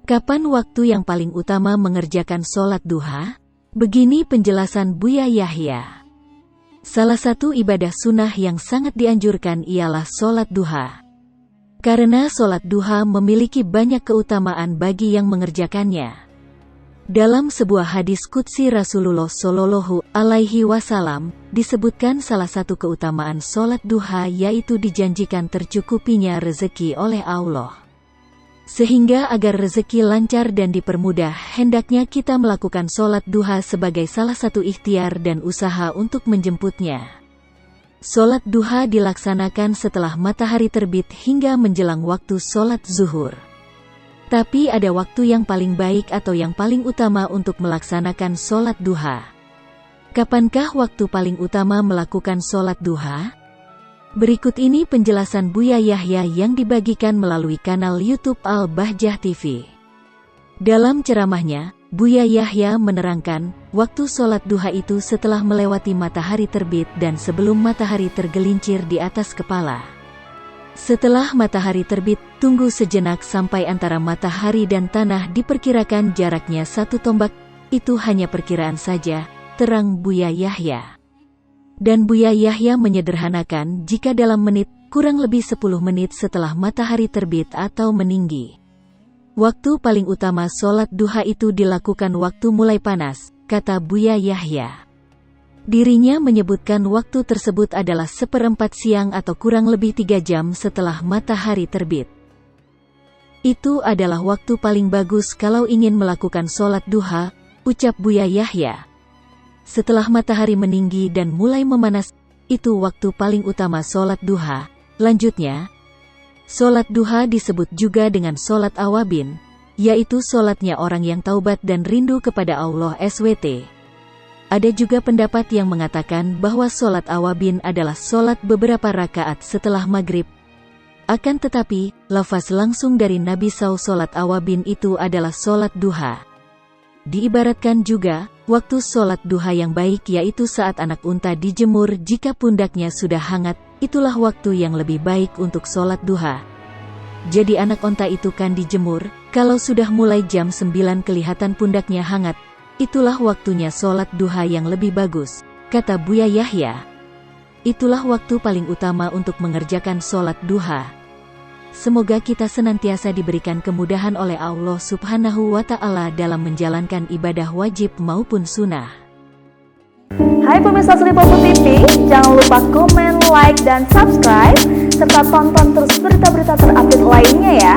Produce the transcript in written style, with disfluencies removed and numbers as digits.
Kapan waktu yang paling utama mengerjakan sholat duha? Begini penjelasan Buya Yahya. Salah satu ibadah sunnah yang sangat dianjurkan ialah sholat duha. Karena sholat duha memiliki banyak keutamaan bagi yang mengerjakannya. Dalam sebuah hadis qudsi Rasulullah Shallallahu Alaihi Wasallam, disebutkan salah satu keutamaan sholat duha yaitu dijanjikan tercukupinya rezeki oleh Allah. Sehingga agar rezeki lancar dan dipermudah, hendaknya kita melakukan sholat duha sebagai salah satu ikhtiar dan usaha untuk menjemputnya. Sholat duha dilaksanakan setelah matahari terbit hingga menjelang waktu sholat zuhur. Tapi ada waktu yang paling baik atau yang paling utama untuk melaksanakan sholat duha. Kapankah waktu paling utama melakukan sholat duha? Berikut ini penjelasan Buya Yahya yang dibagikan melalui kanal YouTube Al-Bahjah TV. Dalam ceramahnya, Buya Yahya menerangkan, waktu sholat duha itu setelah melewati matahari terbit dan sebelum matahari tergelincir di atas kepala. Setelah matahari terbit, tunggu sejenak sampai antara matahari dan tanah diperkirakan jaraknya 1 tombak, itu hanya perkiraan saja, terang Buya Yahya. Dan Buya Yahya menyederhanakan jika dalam menit, kurang lebih 10 menit setelah matahari terbit atau meninggi. Waktu paling utama sholat duha itu dilakukan waktu mulai panas, kata Buya Yahya. Dirinya menyebutkan waktu tersebut adalah 1/4 siang atau kurang lebih 3 jam setelah matahari terbit. Itu adalah waktu paling bagus kalau ingin melakukan sholat duha, ucap Buya Yahya. Setelah matahari meninggi dan mulai memanas, itu waktu paling utama sholat duha. Lanjutnya, sholat duha disebut juga dengan sholat awabin, yaitu sholatnya orang yang taubat dan rindu kepada Allah SWT. Ada juga pendapat yang mengatakan bahwa sholat awabin adalah sholat beberapa rakaat setelah maghrib. Akan tetapi, lafaz langsung dari Nabi SAW sholat awabin itu adalah sholat duha. Diibaratkan juga, waktu sholat duha yang baik yaitu saat anak unta dijemur jika pundaknya sudah hangat, itulah waktu yang lebih baik untuk sholat duha. Jadi anak unta itu kan dijemur, kalau sudah mulai jam 9 kelihatan pundaknya hangat, itulah waktunya sholat duha yang lebih bagus, kata Buya Yahya. Itulah waktu paling utama untuk mengerjakan sholat duha. Semoga kita senantiasa diberikan kemudahan oleh Allah Subhanahu wa Ta'ala dalam menjalankan ibadah wajib maupun sunnah. Hai pemirsa Sri Popo TV, jangan lupa komen, like, dan subscribe, serta tonton terus berita-berita terupdate lainnya ya.